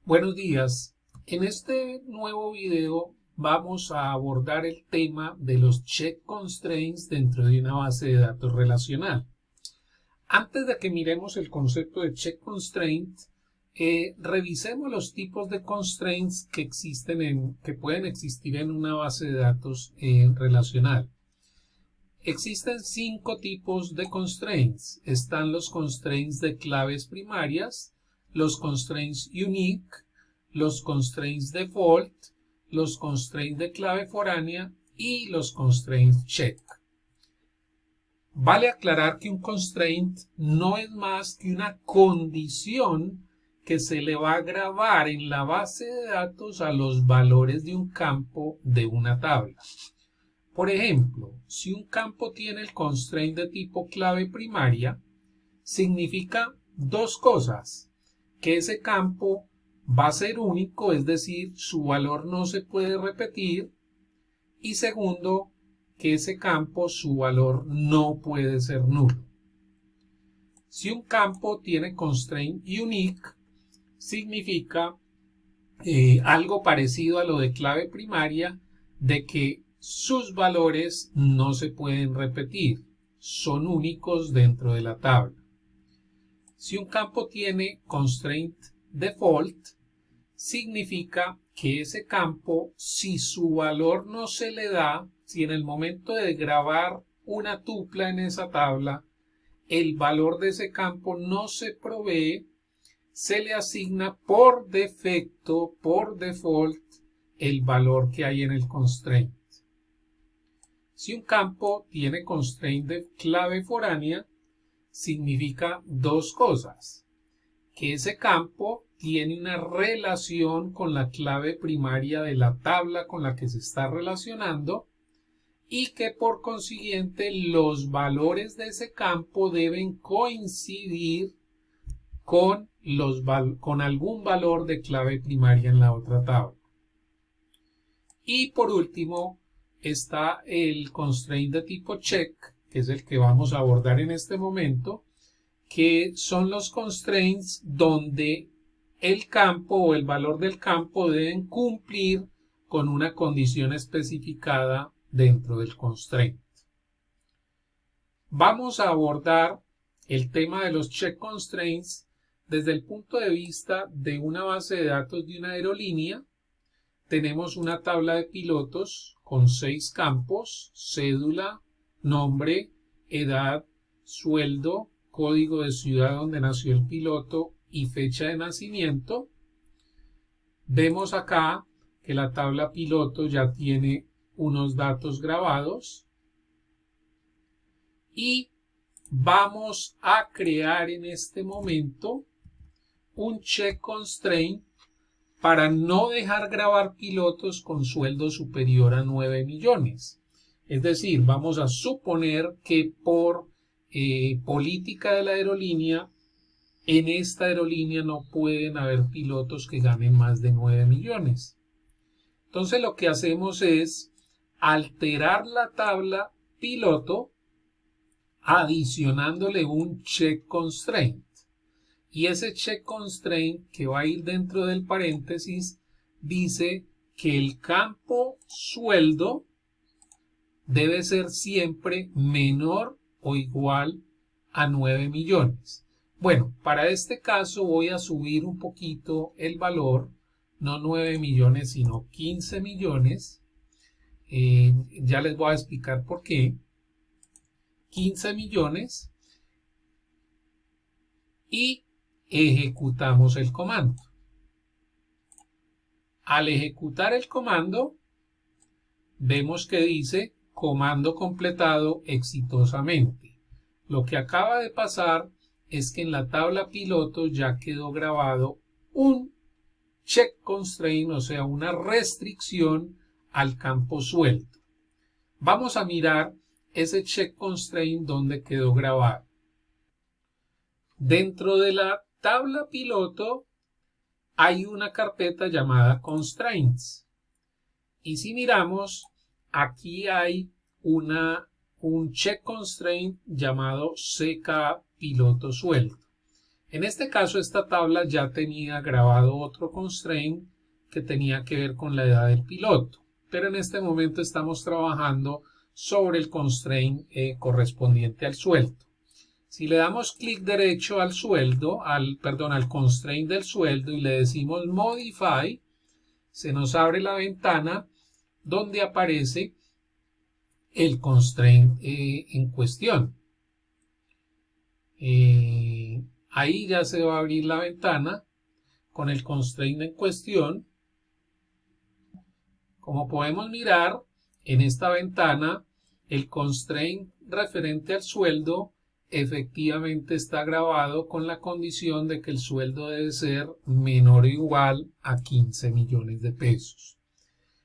Buenos días. En este nuevo video vamos a abordar el tema de los check constraints dentro de una base de datos relacional. Antes de que miremos el concepto de check constraint, revisemos los tipos de constraints que que pueden existir en una base de datos relacional. Existen 5 tipos de constraints. Están los constraints de claves primarias, los constraints unique, los constraints default, los constraints de clave foránea y los constraints check. Vale aclarar que un constraint no es más que una condición que se le va a grabar en la base de datos a los valores de un campo de una tabla. Por ejemplo, si un campo tiene el constraint de tipo clave primaria, significa dos cosas: que ese campo va a ser único, es decir, su valor no se puede repetir, y segundo, que ese campo, su valor no puede ser nulo. Si un campo tiene constraint unique, significa algo parecido a lo de clave primaria, de que sus valores no se pueden repetir, son únicos dentro de la tabla. Si un campo tiene constraint default, significa que ese campo, si su valor no se le da, si en el momento de grabar una tupla en esa tabla, el valor de ese campo no se provee, se le asigna por defecto, por default, el valor que hay en el constraint. Si un campo tiene constraint de clave foránea, significa dos cosas: que ese campo tiene una relación con la clave primaria de la tabla con la que se está relacionando y que por consiguiente los valores de ese campo deben coincidir con algún valor de clave primaria en la otra tabla. Y por último está el constraint de tipo check, que es el que vamos a abordar en este momento, que son los constraints donde el campo o el valor del campo deben cumplir con una condición especificada dentro del constraint. Vamos a abordar el tema de los check constraints desde el punto de vista de una base de datos de una aerolínea. Tenemos una tabla de pilotos con 6 campos: cédula, nombre, edad, sueldo, código de ciudad donde nació el piloto y fecha de nacimiento. Vemos acá que la tabla piloto ya tiene unos datos grabados y vamos a crear en este momento un check constraint para no dejar grabar pilotos con sueldo superior a 9 millones. Es decir, vamos a suponer que por política de la aerolínea, en esta aerolínea no pueden haber pilotos que ganen más de 9 millones. Entonces lo que hacemos es alterar la tabla piloto adicionándole un check constraint. Y ese check constraint que va a ir dentro del paréntesis dice que el campo sueldo debe ser siempre menor o igual a 9 millones. Bueno, para este caso voy a subir un poquito el valor, no 9 millones sino 15 millones. Ya les voy a explicar por qué. 15 millones y ejecutamos el comando. Al ejecutar el comando, vemos que dice comando completado exitosamente. Lo que acaba de pasar es que en la tabla piloto ya quedó grabado un check constraint, o sea, una restricción al campo sueldo. Vamos a mirar ese check constraint donde quedó grabado. Dentro de la tabla piloto hay una carpeta llamada constraints. Y si miramos, aquí hay un check constraint llamado CK piloto sueldo. En este caso, esta tabla ya tenía grabado otro constraint que tenía que ver con la edad del piloto, pero en este momento estamos trabajando sobre el constraint correspondiente al sueldo. Si le damos clic derecho al sueldo, al constraint del sueldo y le decimos Modify, se nos abre la ventana donde aparece el constraint en cuestión. Ahí ya se va a abrir la ventana con el constraint en cuestión. Como podemos mirar en esta ventana, el constraint referente al sueldo efectivamente está grabado con la condición de que el sueldo debe ser menor o igual a 15 millones de pesos.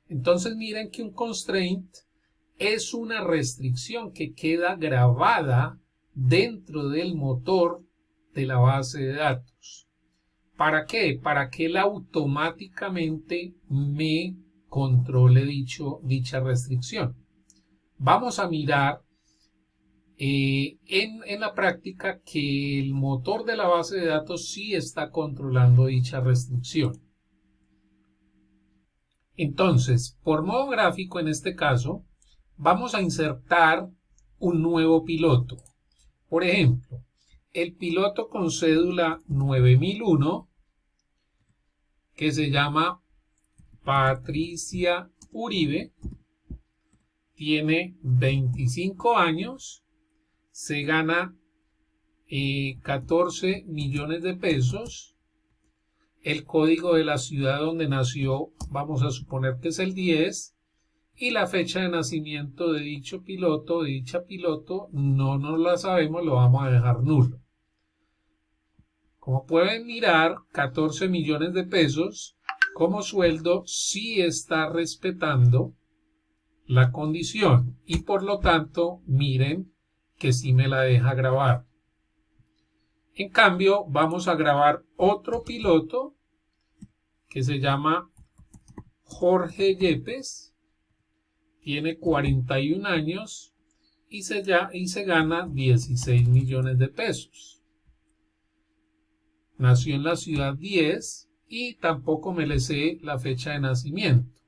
Entonces miren que un constraint es una restricción que queda grabada dentro del motor de la base de datos. ¿Para qué? Para que él automáticamente me controle dicha restricción. Vamos a mirar en la práctica que el motor de la base de datos sí está controlando dicha restricción. Entonces, por modo gráfico en este caso, vamos a insertar un nuevo piloto. Por ejemplo, el piloto con cédula 9001, que se llama Patricia Uribe, tiene 25 años, se gana 14 millones de pesos, el código de la ciudad donde nació vamos a suponer que es el 10, y la fecha de nacimiento de dicha piloto, no nos la sabemos, lo vamos a dejar nulo. Como pueden mirar, 14 millones de pesos como sueldo sí está respetando la condición y por lo tanto miren que sí me la deja grabar. En cambio vamos a grabar otro piloto que se llama Jorge Yepes, tiene 41 años y se gana 16 millones de pesos. Nació en la ciudad 10 y tampoco me le sé la fecha de nacimiento.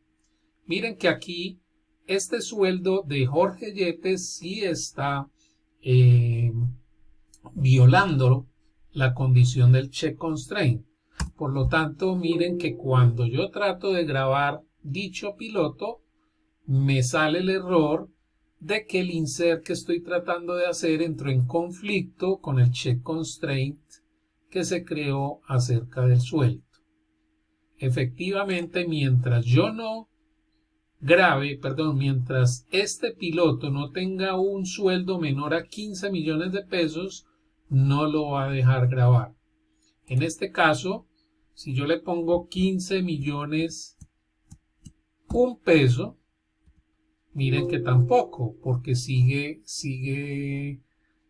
Miren que aquí este sueldo de Jorge Yepes sí está violando la condición del check constraint. Por lo tanto, miren que cuando yo trato de grabar dicho piloto, me sale el error de que el insert que estoy tratando de hacer entró en conflicto con el check constraint que se creó acerca del sueldo. Efectivamente, mientras mientras este piloto no tenga un sueldo menor a 15 millones de pesos, no lo va a dejar grabar. En este caso, si yo le pongo 15 millones un peso, miren que tampoco, porque sigue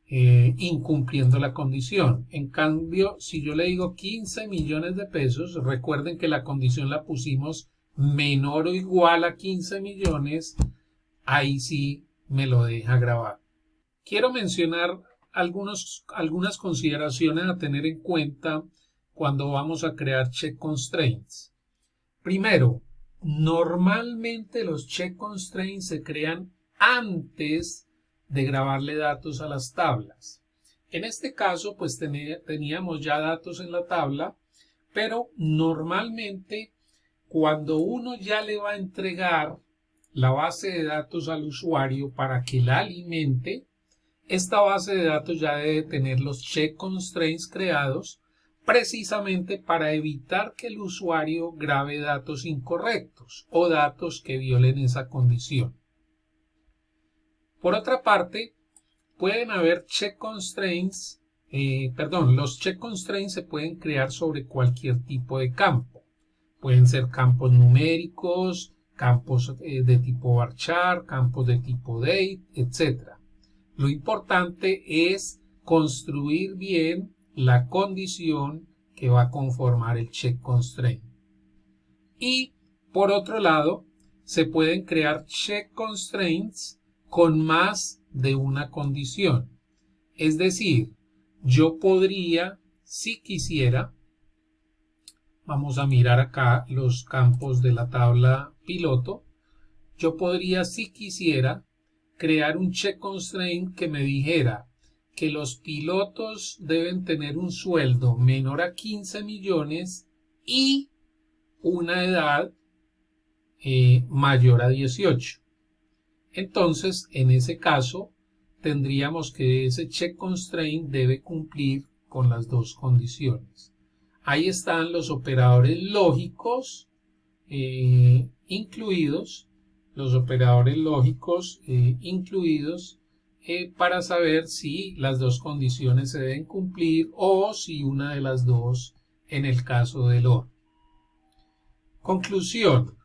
incumpliendo la condición. En cambio, si yo le digo 15 millones de pesos, recuerden que la condición la pusimos menor o igual a 15 millones, ahí sí me lo deja grabar. Quiero mencionar algunas consideraciones a tener en cuenta cuando vamos a crear check constraints. Primero, normalmente los check constraints se crean antes de grabarle datos a las tablas. En este caso, pues teníamos ya datos en la tabla, pero normalmente cuando uno ya le va a entregar la base de datos al usuario para que la alimente, esta base de datos ya debe tener los check constraints creados precisamente para evitar que el usuario grabe datos incorrectos o datos que violen esa condición. Por otra parte, pueden haber check constraints, los check constraints se pueden crear sobre cualquier tipo de campo. Pueden ser campos numéricos, campos de tipo varchar, campos de tipo date, etc. Lo importante es construir bien la condición que va a conformar el check constraint. Y por otro lado, se pueden crear check constraints con más de una condición. Es decir, yo podría Si quisiera, vamos a mirar acá los campos de la tabla piloto. Yo podría, si quisiera, crear un check constraint que me dijera que los pilotos deben tener un sueldo menor a 15 millones y una edad mayor a 18. Entonces, en ese caso, tendríamos que ese check constraint debe cumplir con las dos condiciones. Ahí están los operadores lógicos incluidos, para saber si las dos condiciones se deben cumplir o si una de las dos en el caso del OR. Conclusión.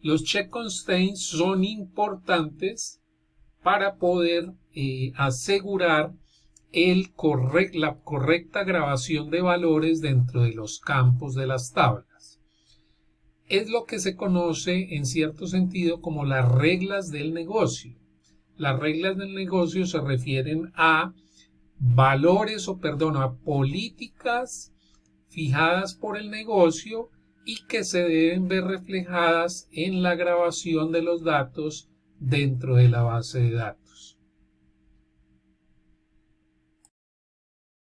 Los check constraints son importantes para poder asegurar la correcta grabación de valores dentro de los campos de las tablas. Es lo que se conoce en cierto sentido como las reglas del negocio. Las reglas del negocio se refieren a a políticas fijadas por el negocio y que se deben ver reflejadas en la grabación de los datos dentro de la base de datos.